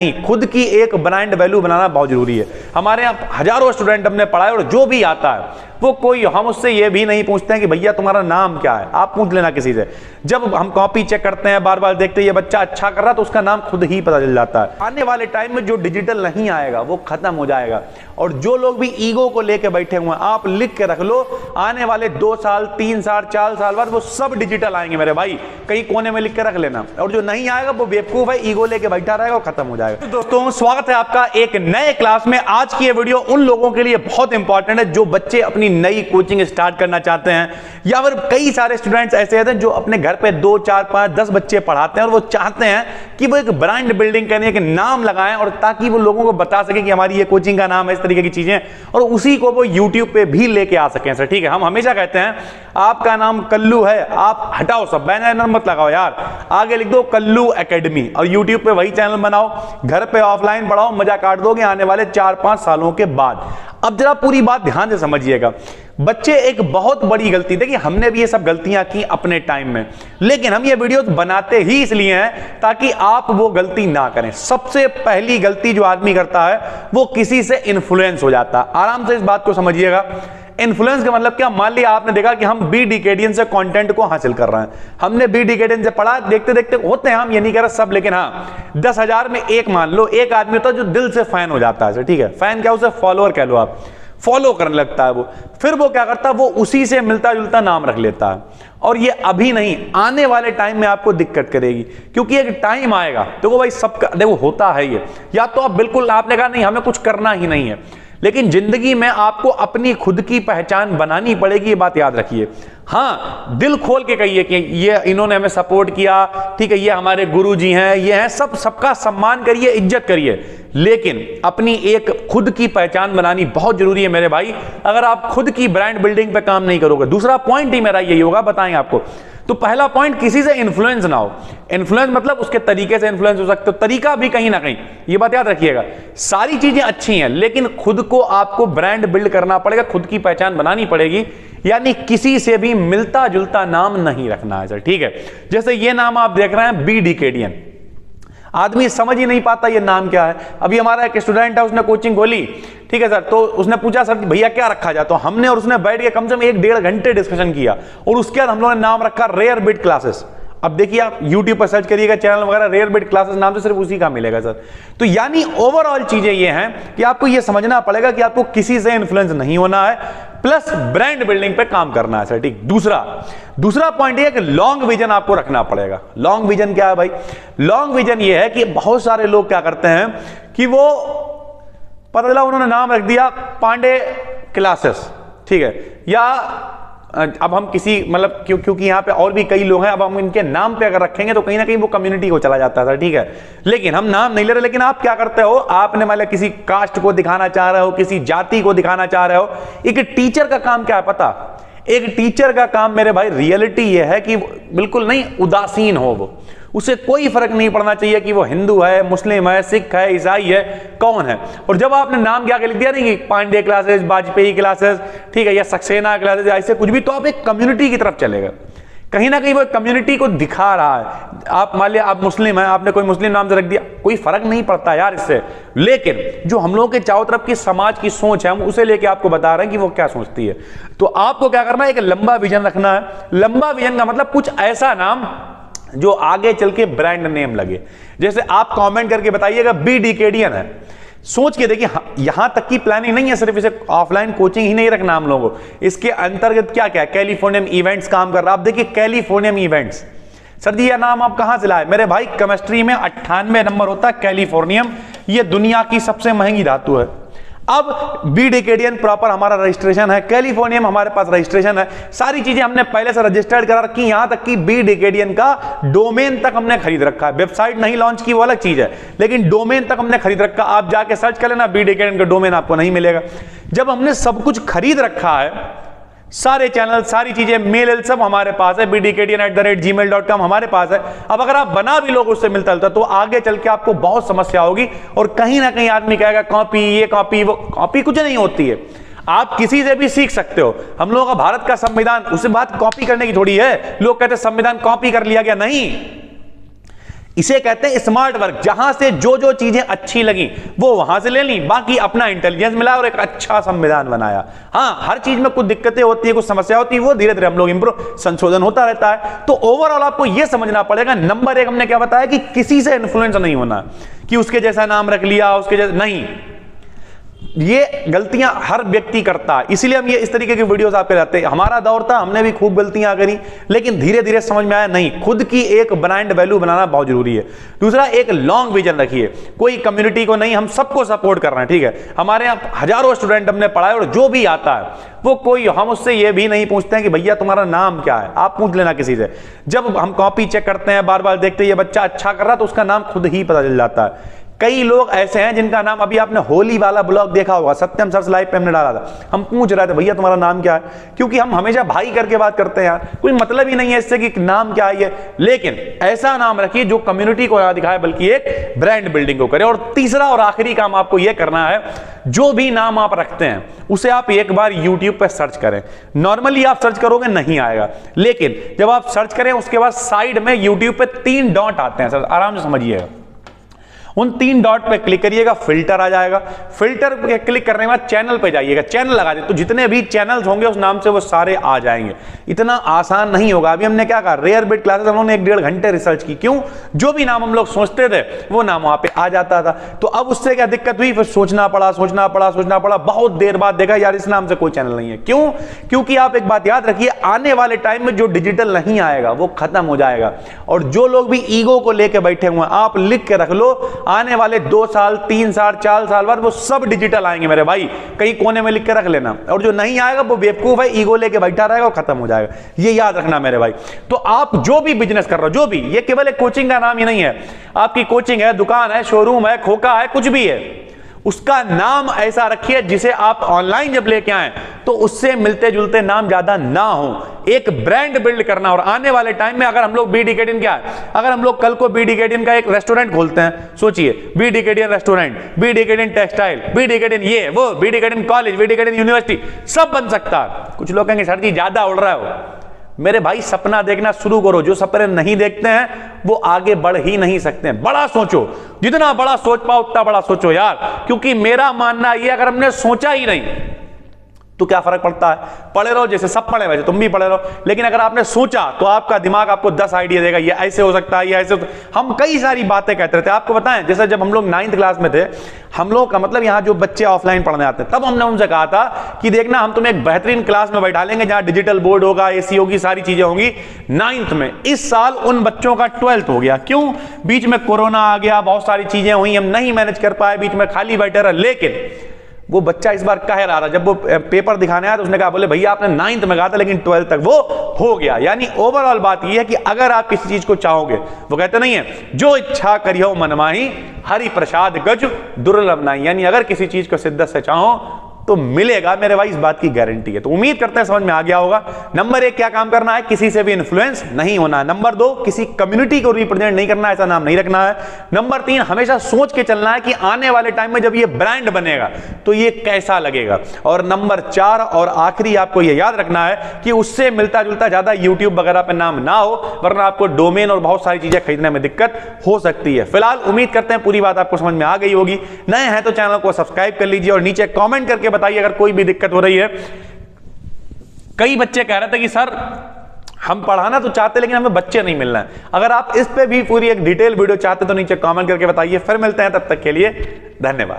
नहीं, खुद की एक ब्रांड वैल्यू बनाना बहुत जरूरी है। हमारे यहाँ हजारों स्टूडेंट हमने पढ़ाए और जो भी आता है वो कोई, हम उससे ये भी नहीं पूछते हैं कि भैया तुम्हारा नाम क्या है, आप पूछ लेना किसी से। जब हम कॉपी चेक करते हैं, बार बार देखते हैं ये बच्चा अच्छा कर रहा है तो उसका नाम खुद ही पता चल जाता है। आने वाले टाइम में जो डिजिटल नहीं आएगा वो खत्म हो जाएगा। और जो लोग भी ईगो को लेके बैठे हुए हैं, आप लिख के रख लो, आने वाले 2 साल 3 साल 4 साल बाद वो सब डिजिटल आएंगे मेरे भाई, कहीं कोने में लिख के रख लेना। और जो नहीं आएगा वो बेवकूफ है, ईगो लेके बैठा रहेगा और खत्म हो जाएगा। तो दोस्तों स्वागत है आपका एक नए क्लास में। आज की ये वीडियो उन लोगों के लिए बहुत इंपॉर्टेंट है जो बच्चे अपनी नई कोचिंग स्टार्ट करना चाहते हैं, या फिर कई सारे स्टूडेंट्स ऐसे हैं जो अपने घर पे 2 4 5 10 बच्चे पढ़ाते हैं और वो चाहते हैं कि वो एक ब्रांड बिल्डिंग करें, एक नाम लगाएं, और ताकि वो लोगों को बता सके कि हमारी ये कोचिंग का नाम है, इस तरीके की चीजें, और उसी को वो यूट्यूब पे भी लेके आ सकें। सर ठीक है, हम हमेशा कहते हैं आपका नाम कल्लू है, आप हटाओ सब बैनर मत लगाओ यार, आगे लिख दो कल्लू एकेडमी और यूट्यूब पे वही चैनल बनाओ, घर पे ऑफलाइन पढ़ाओ, मजा काट दोगे आने वाले 4-5 सालों के बाद। अब जरा पूरी बात ध्यान से समझिएगा। बच्चे एक बहुत बड़ी गलती, देखिए हमने भी ये सब गलतियां की अपने टाइम में, लेकिन हम ये वीडियोस बनाते ही इसलिए हैं ताकि आप वो गलती ना करें। सबसे पहली गलती जो आदमी करता है वो किसी से इन्फ्लुएंस हो जाता है। आराम से इस बात को समझिएगा। इन्फ्लुएंस का मतलब क्या? मान लिया आपने देखा कि हम बी डिकेडियन से कंटेंट को हासिल कर रहे हैं, हमने बी डिकेडियन से पढ़ा, देखते देखते होते हैं हम, ये नहीं कह रहे सब, लेकिन हाँ 10,000 में एक मान लो एक आदमी होता है जो दिल से फैन हो जाता है। ठीक है, फैन क्या, उसे फॉलोअर कह लो आप, फॉलो करने लगता है वो, फिर वो क्या करता है, वो उसी से मिलता जुलता नाम रख लेता है। और ये अभी नहीं, आने वाले टाइम में आपको दिक्कत करेगी, क्योंकि एक टाइम आएगा, देखो भाई सबका देखो होता है ये, या तो आप बिल्कुल आपने कहा नहीं हमें कुछ करना ही नहीं है, लेकिन जिंदगी में आपको अपनी खुद की पहचान बनानी पड़ेगी, ये बात याद रखिए। हाँ, दिल खोल के कहिए कि ये इन्होंने हमें सपोर्ट किया, ठीक है, ये हमारे गुरुजी हैं, ये हैं, सबका सम्मान करिए, इज्जत करिए, लेकिन अपनी एक खुद की पहचान बनानी बहुत जरूरी है मेरे भाई। अगर आप खुद की ब्रांड बिल्डिंग पे काम नहीं करोगे, दूसरा पॉइंट ही मेरा यही होगा, बताएंगे आपको। तो पहला पॉइंट, किसी से इन्फ्लुएंस ना हो। इन्फ्लुएंस मतलब उसके तरीके से इन्फ्लुएंस हो सकते हो, तरीका भी कहीं ना कहीं, ये बात याद रखिएगा। सारी चीजें अच्छी हैं, लेकिन खुद को आपको ब्रांड बिल्ड करना पड़ेगा, खुद की पहचान बनानी पड़ेगी, यानी किसी से भी मिलता जुलता नाम नहीं रखना है सर। ठीक है, जैसे ये नाम आप देख रहे हैं बी डिकेडियन, आदमी समझ ही नहीं पाता ये नाम क्या है। अभी हमारा एक स्टूडेंट है, उसने कोचिंग खोली, ठीक है सर, तो उसने पूछा सर भैया क्या रखा जाए, तो हमने और उसने बैठ के कम से कम 1-1.5 घंटे डिस्कशन किया, और उसके बाद हम लोगों ने नाम रखा रेयर बिट क्लासेस। अब देखिए आप YouTube पर सर्च करिएगा चैनल वगैरह, रेयर बिट क्लासेस नाम से सिर्फ उसी का मिलेगा सर। तो यानी ओवरऑल चीजें ये हैं कि आपको ये समझना पड़ेगा कि आपको किसी से इन्फ्लुएंस नहीं होना है, प्लस ब्रांड बिल्डिंग पे काम करना है सर। ठीक, दूसरा पॉइंट ये है कि लॉन्ग विजन आपको रखना पड़ेगा। लॉन्ग विजन क्या है भाई? लॉन्ग विजन ये है कि बहुत सारे लोग क्या करते हैं कि वो पता चला उन्होंने नाम रख दिया पांडे क्लासेस, ठीक है, या अब हम किसी मतलब क्योंकि यहाँ पे और भी कई लोग हैं, अब हम इनके नाम पे अगर रखेंगे तो कहीं ना कहीं वो कम्युनिटी को चला जाता है, ठीक है, लेकिन हम नाम नहीं ले रहे। लेकिन आप क्या करते हो, आपने मान लिया किसी कास्ट को दिखाना चाह रहे हो, किसी जाति को दिखाना चाह रहे हो। एक टीचर का काम क्या है पता? एक टीचर का काम मेरे भाई रियलिटी ये है कि बिल्कुल नहीं उदासीन हो, वो उसे कोई फर्क नहीं पड़ना चाहिए कि वो हिंदू है, मुस्लिम है, सिख है, ईसाई है, कौन है। और जब आपने नाम क्या लिख दिया नहीं कि पांडे क्लासेस, वाजपेयी क्लासेस, ठीक है, या सक्सेना क्लासेस, ऐसे कुछ भी, तो आप एक कम्युनिटी की तरफ चलेगा, कहीं ना कहीं वो कम्युनिटी को दिखा रहा है। आप मान लिया आप मुस्लिम हैं, आपने कोई मुस्लिम नाम से रख दिया, कोई फर्क नहीं पड़ता यार इससे, लेकिन जो हम लोगों के चारों तरफ की समाज की सोच है, हम उसे लेके आपको बता रहे हैं कि वो क्या सोचती है। तो आपको क्या करना है, एक लंबा विजन रखना है। लंबा विजन का मतलब कुछ ऐसा नाम जो आगे चल के ब्रांड नेम लगे। जैसे आप कमेंट करके बताइएगा बी डिकेडियन है, सोच के देखिए, यहां तक की प्लानिंग नहीं है सिर्फ इसे ऑफलाइन कोचिंग ही नहीं रखना हम लोगों को, इसके अंतर्गत क्या क्या कैलिफोर्नियम इवेंट्स काम कर रहा है। आप देखिए कैलिफोर्नियम इवेंट्स, सर जी यह नाम आप कहां से लाए? मेरे भाई केमिस्ट्री में 98 नंबर होता है कैलिफोर्नियम, यह दुनिया की सबसे महंगी धातु है। अब बी डिकेडियन प्रॉपर हमारा रजिस्ट्रेशन है, कैलिफोर्नियम हमारे पास रजिस्ट्रेशन है, सारी चीजें हमने पहले से रजिस्टर्ड करा रखी, यहां तक कि बी डिकेडियन का डोमेन तक हमने खरीद रखा है। वेबसाइट नहीं लॉन्च की वो अलग चीज है, लेकिन डोमेन तक हमने खरीद रखा। आप जाके सर्च कर लेना, बी डिकेडियन का डोमेन आपको नहीं मिलेगा। जब हमने सब कुछ खरीद रखा है, सारे चैनल, सारी चीजें, मेल सब हमारे पास है, bdkdian@gmail.com हमारे पास है। अब अगर आप बना भी लोग उससे मिलता जुलता, तो आगे चल के आपको बहुत समस्या होगी, और कहीं ना कहीं आदमी कहेगा कॉपी, ये कॉपी, वो कॉपी, कुछ नहीं होती है। आप किसी से भी सीख सकते हो। हम लोगों का भारत का संविधान, उसे बात कॉपी करने की थोड़ी है। लोग कहते हैं संविधान कॉपी कर लिया गया, नहीं, इसे कहते हैं स्मार्ट वर्क। जहां से जो जो चीजें अच्छी लगी वो वहां से ले ली, बाकी अपना इंटेलिजेंस मिला और एक अच्छा संविधान बनाया। हाँ, हर चीज में कुछ दिक्कतें होती है, कुछ समस्या होती है, वो धीरे धीरे हम लोग इंप्रूव संशोधन होता रहता है। तो ओवरऑल आपको यह समझना पड़ेगा, नंबर एक हमने क्या बताया कि किसी से इन्फ्लुएंस नहीं होना, कि उसके जैसा नाम रख लिया, उसके जैसा नहीं। ये गलतियां हर व्यक्ति करता है, इसीलिए हम ये इस तरीके की वीडियोस आपके लाते हैं। हमारा दौर था, हमने भी खूब गलतियां करी, लेकिन धीरे धीरे समझ में आया नहीं, खुद की एक ब्रांड वैल्यू बनाना बहुत जरूरी है। दूसरा, एक लॉन्ग विजन रखिए। कोई कम्युनिटी को नहीं, हम सबको सपोर्ट कर रहे हैं, ठीक है। हमारे यहाँ हजारों स्टूडेंट हमने पढ़ाए और जो भी आता है वो कोई, हम उससे ये भी नहीं पूछते हैं कि भैया तुम्हारा नाम क्या है। आप पूछ लेना किसी से। जब हम कॉपी चेक करते हैं, बार बार देखते हैं ये बच्चा अच्छा कर रहा है, तो उसका नाम खुद ही पता चल जाता है। कई लोग ऐसे हैं जिनका नाम, अभी आपने होली वाला ब्लॉग देखा होगा, सत्यम सर्स लाइव पे हमने डाला था। हम पूछ रहे थे भैया तुम्हारा नाम क्या है, क्योंकि हम हमेशा भाई करके बात करते हैं यार, कोई मतलब ही नहीं है इससे कि नाम क्या है। लेकिन ऐसा नाम रखिए जो कम्युनिटी को ना दिखाए बल्कि एक ब्रांड बिल्डिंग को करे। और तीसरा और आखिरी काम आपको यह करना है, जो भी नाम आप रखते हैं उसे आप एक बार YouTube पे सर्च करें। नॉर्मली आप सर्च करोगे नहीं आएगा, लेकिन जब आप सर्च करें उसके बाद साइड में YouTube पे 3 डॉट आते हैं, सर आराम से समझिएगा। उन 3 डॉट पे क्लिक करिएगा, फिल्टर आ जाएगा। फिल्टर पे क्लिक करने के बाद चैनल पे जाइएगा, चैनल लगा दे, तो जितने भी चैनल्स होंगे उस नाम से वो सारे आ जाएंगे। इतना आसान नहीं होगा। अभी हमने क्या कहा, रेयर बिट क्लासेस हम लोगों ने 1-1.5 घंटे रिसर्च की। क्यों? जो भी नाम हम लोग सोचते थे वो नाम वहां पे आ जाता था। तो अब उससे क्या दिक्कत हुई, फिर सोचना पड़ा। बहुत देर बाद देखा यार इस नाम से कोई चैनल नहीं है। क्यों? क्योंकि आप एक बात याद रखिए, आने वाले टाइम में जो डिजिटल नहीं आएगा वो खत्म हो जाएगा। और जो लोग भी ईगो को लेकर बैठे हुए हैं, आप लिख के रख लो, आने वाले 2 साल 3 साल 4 साल बाद वो सब डिजिटल आएंगे मेरे भाई, कहीं कोने में लिख के रख लेना। और जो नहीं आएगा वो बेवकूफ है, ईगो लेके बैठा रहेगा और खत्म हो जाएगा। ये याद रखना मेरे भाई। तो आप जो भी बिजनेस कर रहे हो, जो भी, ये केवल एक कोचिंग का नाम ही नहीं है। आपकी कोचिंग है, दुकान है, शोरूम है, खोखा है, कुछ भी है, उसका नाम ऐसा रखिए जिसे आप ऑनलाइन जब लेके आए तो उससे मिलते जुलते नाम ज्यादा ना हो। एक ब्रांड बिल्ड करना। और आने वाले टाइम में अगर हम लोग BD Academy, क्या है, अगर हम लोग कल को BD Academy का एक रेस्टोरेंट खोलते हैं, सोचिए BD Academy restaurant, BD Academy textile, BD Academy ये वो, BD Academy college, BD Academy university, सब बन सकता है। कुछ लोग कहेंगे सर जी ज्यादा उड़ रहा हो। मेरे भाई सपना देखना शुरू करो। जो सपने नहीं देखते हैं वो आगे बढ़ ही नहीं सकते हैं। बड़ा सोचो, जितना बड़ा सोच पाओ उतना बड़ा सोचो यार। क्योंकि मेरा मानना ये, अगर हमने सोचा ही नहीं तो क्या फर्क पड़ता है, पढ़े रहो जैसे सब पढ़े, वैसे तुम भी पढ़े रहो। लेकिन अगर आपने सोचा तो आपका दिमाग आपको 10 आइडिया देगा, ये ऐसे हो सकता है, ये ऐसे हम कई सारी बातें कहते रहते हैं। आपको बताएं, जैसे जब हम लोग 9th क्लास में थे, हम लोग का मतलब यहाँ जो बच्चे ऑफलाइन पढ़ने आते हैं, तब हमने उनसे कहा था कि देखना हम तुम्हें एक बेहतरीन क्लास में बैठा लेंगे जहां डिजिटल बोर्ड होगा, AC होगी, सारी चीजें होंगी 9th में। इस साल उन बच्चों का 12th हो गया। क्यों? बीच में कोरोना आ गया, बहुत सारी चीजें हुई, हम नहीं मैनेज कर पाए, बीच में खाली बैठे रहे। लेकिन वो बच्चा इस बार कह रहा था, जब वो पेपर दिखाने आया तो उसने कहा, बोले भैया आपने 9th में कहा था लेकिन 12th तक वो हो गया। यानी ओवरऑल बात ये है कि अगर आप किसी चीज को चाहोगे, वो कहते नहीं है जो इच्छा करियो मन माही, हरि प्रसाद गज दुर्लभ नाही। यानी अगर किसी चीज को शिद्दत से चाहो तो मिलेगा मेरे भाई, इस बात की गारंटी है। तो उम्मीद करते हैं समझ में आ गया होगा। नंबर 1 क्या काम करना है, किसी से भी इन्फ्लुएंस नहीं होना है। नंबर 2 किसी कम्युनिटी को रिप्रेजेंट नहीं करना है, ऐसा नाम नहीं रखना है। नंबर 3 हमेशा सोच के चलना है कि आने वाले टाइम में जब ये ब्रांड बनेगा तो ये कैसा लगेगा। और नंबर 4 और आखिरी आपको ये याद रखना है कि उससे मिलता जुलता ज्यादा यूट्यूब वगैरह पे नाम ना हो, वरना आपको डोमेन और बहुत सारी चीजें खरीदने में दिक्कत हो सकती है। फिलहाल उम्मीद करते हैं पूरी बात आपको समझ में आ गई होगी। नए हैं तो चैनल को सब्सक्राइब कर लीजिए और नीचे कॉमेंट करके बताइए अगर कोई भी दिक्कत हो रही है। कई बच्चे कह रहे थे कि सर हम पढ़ाना तो चाहते लेकिन हमें बच्चे नहीं मिल रहे हैं। अगर आप इस पे भी पूरी एक डिटेल वीडियो चाहते तो नीचे कमेंट करके बताइए। फिर मिलते हैं, तब तक के लिए धन्यवाद।